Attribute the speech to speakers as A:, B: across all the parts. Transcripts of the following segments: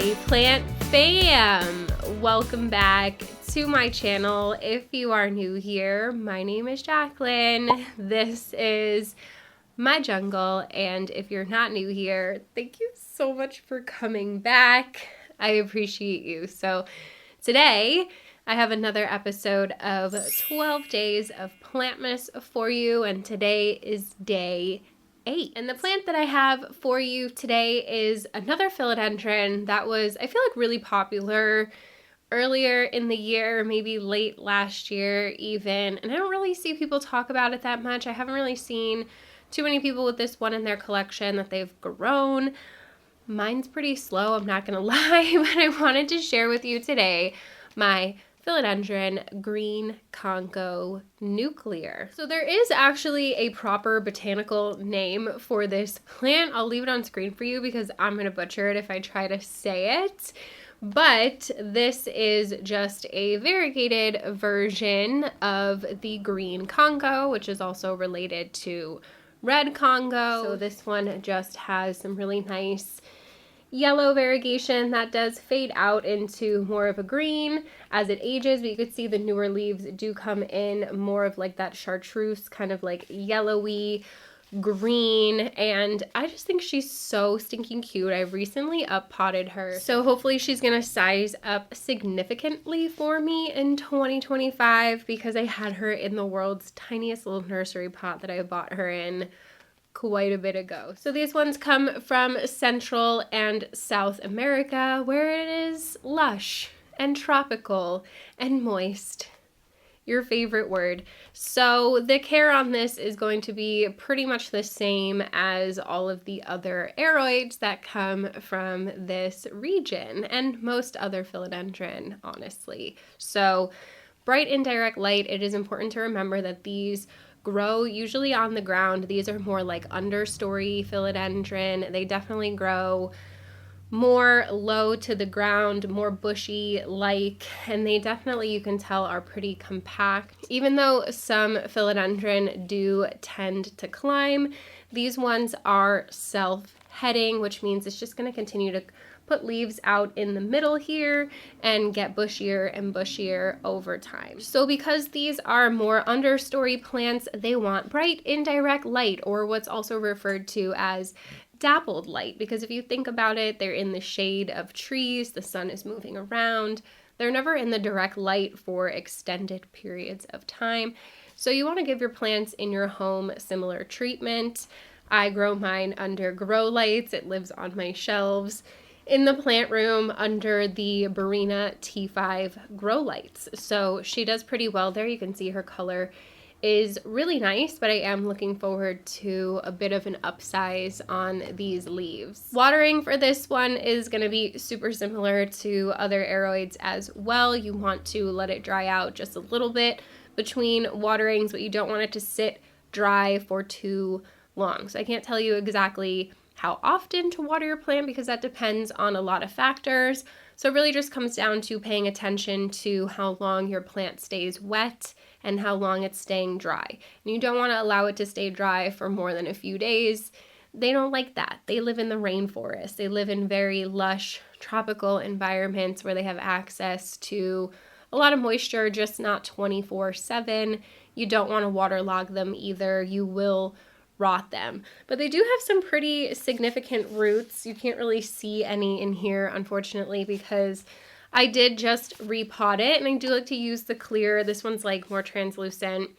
A: Hey plant fam! Welcome back to my channel. If you are new here, my name is Jaclyn. This is my jungle, and if you're not new here, thank you so much for coming back. I appreciate you. So today I have another episode of 12 days of Plantmas for you, and today is day 8. And the plant that I have for you today is another philodendron that was, I feel like, really popular earlier in the year, maybe late last year even, and I don't really see people talk about it that much. I haven't really seen too many people with this one in their collection that they've grown. Mine's pretty slow, I'm not gonna lie, but I wanted to share with you today my Philodendron Green Congo Nuclear. So there is actually a proper botanical name for this plant. I'll leave it on screen for you because I'm gonna butcher it if I try to say it. But this is just a variegated version of the Green Congo, which is also related to Red Congo. So this one just has some really nice yellow variegation that does fade out into more of a green as it ages, but you could see the newer leaves do come in more of like that chartreuse kind of like yellowy green, and I just think she's so stinking cute. I recently up-potted her, so hopefully she's gonna size up significantly for me in 2025 because I had her in the world's tiniest little nursery pot that I bought her in quite a bit ago. So these ones come from Central and South America, where it is lush and tropical and moist. Your favorite word. So the care on this is going to be pretty much the same as all of the other aroids that come from this region and most other philodendron, honestly. So bright indirect light, it is important to remember that these grow usually on the ground. These are more like understory philodendron. They definitely grow more low to the ground, more bushy like, and they definitely, you can tell, are pretty compact. Even though some philodendron do tend to climb, these ones are self-heading, which means it's just going to continue to put leaves out in the middle here and get bushier and bushier over time. So because these are more understory plants, they want bright indirect light, or what's also referred to as dappled light, because if you think about it, they're in the shade of trees, the sun is moving around, they're never in the direct light for extended periods of time. So you want to give your plants in your home similar treatment. I grow mine under grow lights. It lives on my shelves in the plant room under the Barina T5 grow lights. So she does pretty well there. You can see her color is really nice, but I am looking forward to a bit of an upsize on these leaves. Watering for this one is going to be super similar to other aroids as well. You want to let it dry out just a little bit between waterings, but you don't want it to sit dry for too long. So I can't tell you exactly how often to water your plant because that depends on a lot of factors. So it really just comes down to paying attention to how long your plant stays wet and how long it's staying dry. And you don't want to allow it to stay dry for more than a few days. They don't like that. They live in the rainforest. They live in very lush tropical environments where they have access to a lot of moisture, just not 24/7. You don't want to waterlog them either. You will rot them. But they do have some pretty significant roots. You can't really see any in here, unfortunately, because I did just repot it, and I do like to use the clear, this one's like more translucent,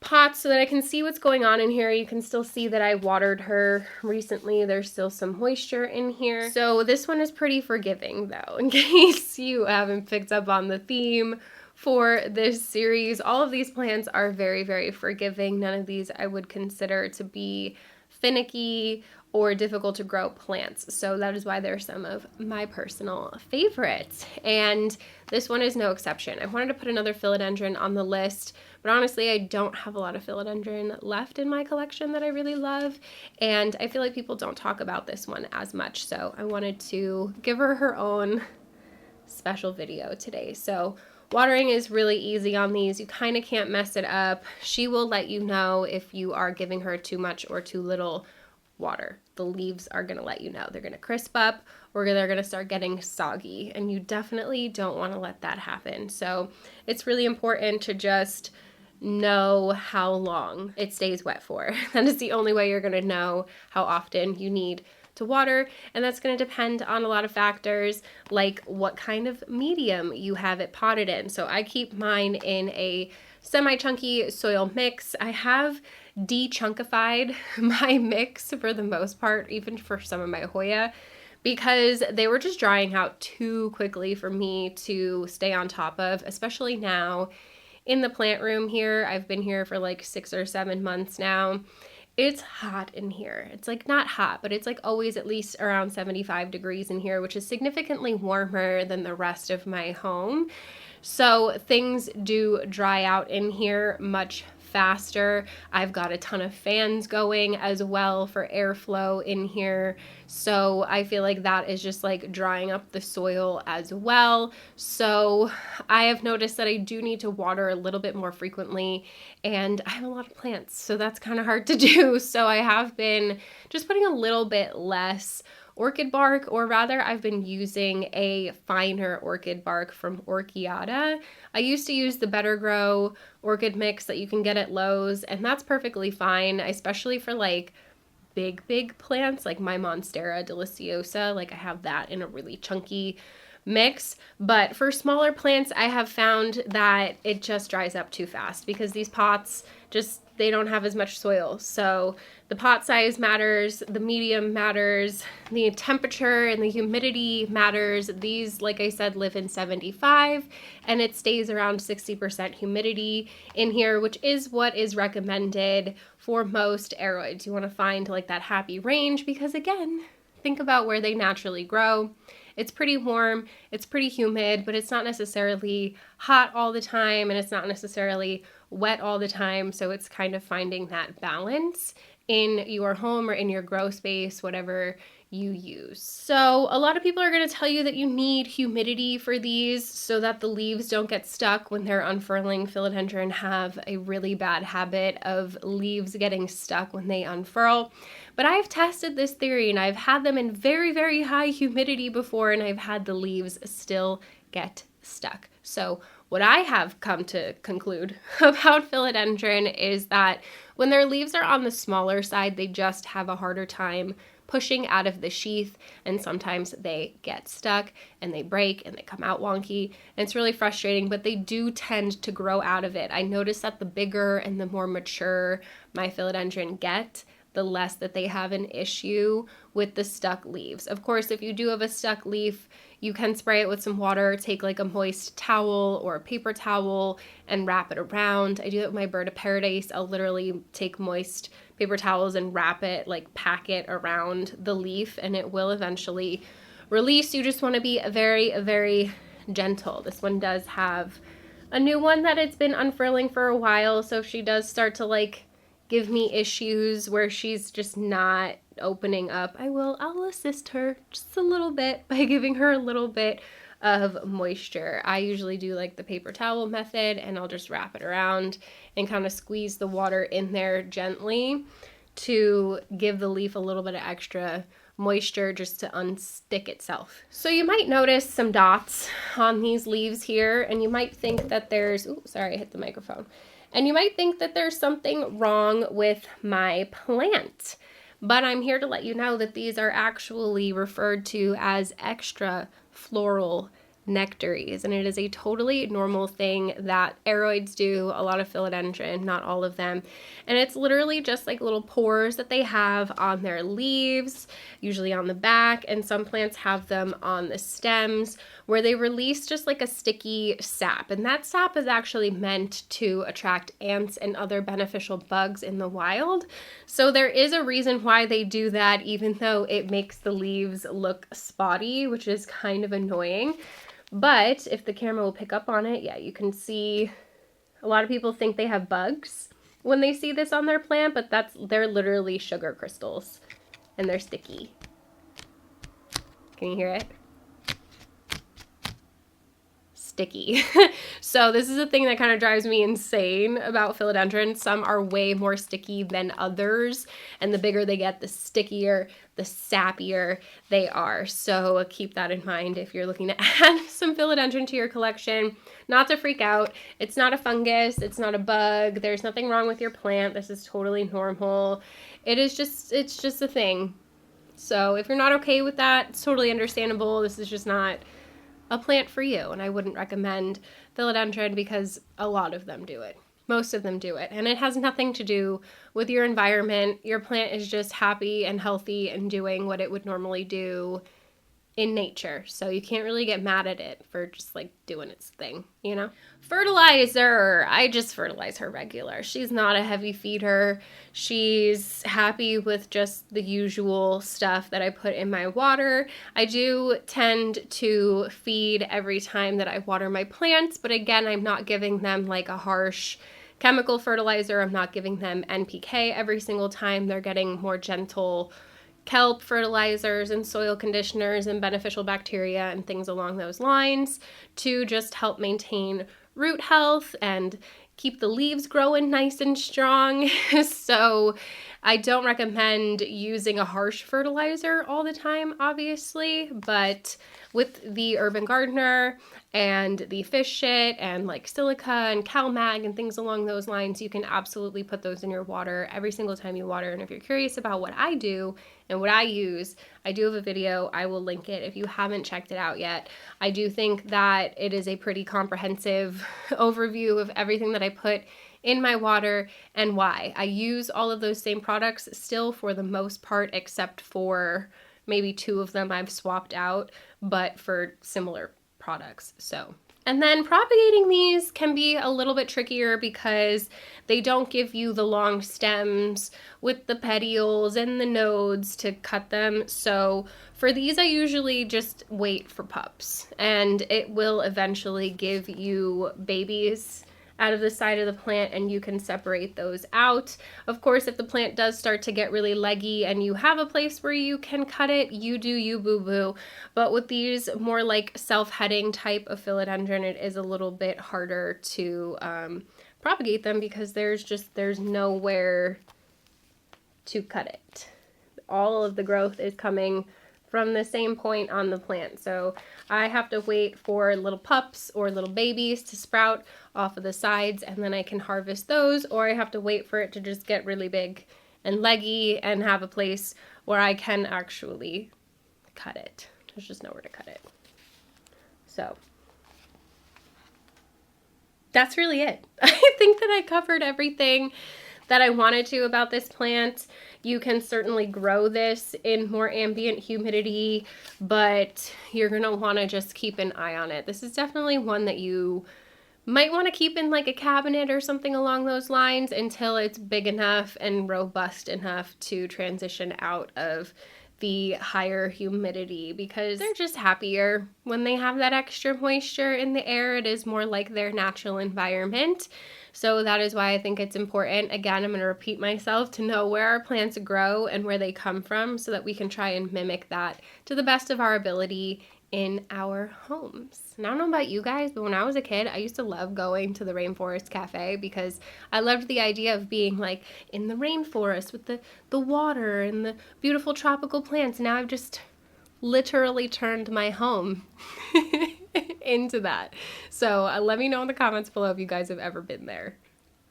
A: pots so that I can see what's going on in here. You can still see that I watered her recently. There's still some moisture in here. So this one is pretty forgiving though, in case you haven't picked up on the theme for this series. All of these plants are very, very forgiving. None of these I would consider to be finicky or difficult to grow plants. So that is why they're some of my personal favorites. And this one is no exception. I wanted to put another philodendron on the list, but honestly, I don't have a lot of philodendron left in my collection that I really love. And I feel like people don't talk about this one as much. So I wanted to give her her own special video today. So watering is really easy on these. You kind of can't mess it up. She will let you know if you are giving her too much or too little water. The leaves are going to let you know. They're going to crisp up or they're going to start getting soggy, and you definitely don't want to let that happen. So it's really important to just know how long it stays wet for. That is the only way you're going to know how often you need to water, and that's going to depend on a lot of factors, like what kind of medium you have it potted in. So I keep mine in a semi-chunky soil mix. I have de-chunkified my mix for the most part, even for some of my Hoya, because they were just drying out too quickly for me to stay on top of, especially now in the plant room here. I've been here for like 6 or 7 months now. It's hot in here. It's like not hot, but it's like always at least around 75 degrees in here, which is significantly warmer than the rest of my home. So things do dry out in here much faster. I've got a ton of fans going as well for airflow in here. So I feel like that is just like drying up the soil as well. So I have noticed that I do need to water a little bit more frequently, and I have a lot of plants, so that's kind of hard to do. So I have been just putting a little bit less orchid bark, or rather I've been using a finer orchid bark from Orchiada. I used to use the Better Grow orchid mix that you can get at Lowe's, and that's perfectly fine, especially for like big plants like my Monstera deliciosa. Like I have that in a really chunky mix, but for smaller plants I have found that it just dries up too fast because these pots just, they don't have as much soil. So the pot size matters, the medium matters, the temperature and the humidity matters. These, like I said, live in 75 and it stays around 60% humidity in here, which is what is recommended for most aroids. You want to find like that happy range because, again, think about where they naturally grow. It's pretty warm, it's pretty humid, but it's not necessarily hot all the time and it's not necessarily wet all the time. So it's kind of finding that balance in your home or in your grow space, whatever you use. So a lot of people are going to tell you that you need humidity for these so that the leaves don't get stuck when they're unfurling. Philodendron have a really bad habit of leaves getting stuck when they unfurl. But I've tested this theory and I've had them in very high humidity before, and I've had the leaves still get stuck. So what I have come to conclude about philodendron is that when their leaves are on the smaller side, they just have a harder time pushing out of the sheath, and sometimes they get stuck and they break and they come out wonky, and it's really frustrating, but they do tend to grow out of it. I noticed that the bigger and the more mature my philodendron get, the less that they have an issue with the stuck leaves. Of course, if you do have a stuck leaf, you can spray it with some water, take like a moist towel or a paper towel and wrap it around. I do that with my bird of paradise. I'll literally take moist paper towels and wrap it, like pack it around the leaf, and it will eventually release. You just want to be very gentle. This one does have a new one that it's been unfurling for a while, so if she does start to like give me issues where she's just not opening up, I'll assist her just a little bit by giving her a little bit of moisture. I usually do like the paper towel method, and I'll just wrap it around and kind of squeeze the water in there gently to give the leaf a little bit of extra moisture just to unstick itself. So you might notice some dots on these leaves here, and you might think that there's, ooh, sorry, I hit the microphone. And you might think that there's something wrong with my plant, but I'm here to let you know that these are actually referred to as extra floral nectaries, and it is a totally normal thing that aroids do, a lot of philodendron, not all of them, and it's literally just like little pores that they have on their leaves, usually on the back, and some plants have them on the stems where they release just like a sticky sap, and that sap is actually meant to attract ants and other beneficial bugs in the wild. So there is a reason why they do that, even though it makes the leaves look spotty, which is kind of annoying. But if the camera will pick up on it, yeah, you can see a lot of people think they have bugs when they see this on their plant, but they're literally sugar crystals and they're sticky. Can you hear it? sticky. So this is a thing that kind of drives me insane about philodendron. Some are way more sticky than others, and the bigger they get, the stickier, the sappier they are. So keep that in mind if you're looking to add some philodendron to your collection. Not to freak out. It's not a fungus. It's not a bug. There's nothing wrong with your plant. This is totally normal. It's just a thing. So if you're not okay with that, it's totally understandable. This is just not a plant for you, and I wouldn't recommend philodendron because a lot of them do it. Most of them do it, and it has nothing to do with your environment. Your plant is just happy and healthy and doing what it would normally do in nature, so you can't really get mad at it for just like doing its thing, you know? Fertilizer, I just fertilize her regular. She's not a heavy feeder. She's happy with just the usual stuff that I put in my water. I do tend to feed every time that I water my plants, but again, I'm not giving them like a harsh chemical fertilizer. I'm not giving them NPK every single time. They're getting more gentle kelp fertilizers and soil conditioners and beneficial bacteria and things along those lines to just help maintain root health and keep the leaves growing nice and strong. So I don't recommend using a harsh fertilizer all the time, obviously, but with the Urban Gardener and the fish shit and like Silica and CalMag and things along those lines, you can absolutely put those in your water every single time you water. And if you're curious about what I do and what I use, I do have a video. I will link it if you haven't checked it out yet. I do think that it is a pretty comprehensive overview of everything that I put in my water and why. I use all of those same products still for the most part, except for maybe 2 of them I've swapped out, but for similar products. So, and then propagating these can be a little bit trickier because they don't give you the long stems with the petioles and the nodes to cut them. So for these, I usually just wait for pups, and it will eventually give you babies out of the side of the plant, and you can separate those out. Of course, if the plant does start to get really leggy and you have a place where you can cut it, you do you, boo-boo. But with these more like self-heading type of philodendron, it is a little bit harder to propagate them because there's nowhere to cut it. All of the growth is coming from the same point on the plant. So I have to wait for little pups or little babies to sprout off of the sides, and then I can harvest those, or I have to wait for it to just get really big and leggy and have a place where I can actually cut it. There's just nowhere to cut it. So that's really it. I think that I covered everything that I wanted to about this plant. You can certainly grow this in more ambient humidity, but you're gonna wanna just keep an eye on it. This is definitely one that you might wanna keep in like a cabinet or something along those lines until it's big enough and robust enough to transition out of the higher humidity, because they're just happier when they have that extra moisture in the air. It is more like their natural environment. So that is why I think it's important. Again, I'm going to repeat myself, to know where our plants grow and where they come from so that we can try and mimic that to the best of our ability in our homes. And I don't know about you guys, but when I was a kid, I used to love going to the Rainforest Cafe because I loved the idea of being like in the rainforest with the water and the beautiful tropical plants. Now I've just literally turned my home into that. So let me know in the comments below if you guys have ever been there.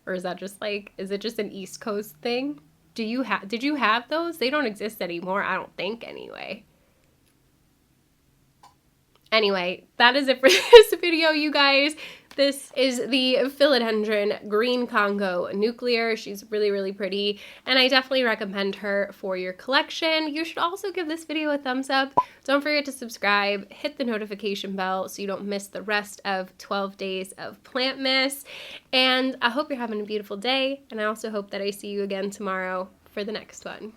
A: Or is that just like, is it just an East Coast thing? Did you have those? They don't exist anymore, I don't think, anyway. Anyway, that is it for this video, you guys. This is the Philodendron Green Congo Nuclear. She's really, really pretty, and I definitely recommend her for your collection. You should also give this video a thumbs up. Don't forget to subscribe, hit the notification bell so you don't miss the rest of 12 days of Plantmas. And I hope you're having a beautiful day, and I also hope that I see you again tomorrow for the next one.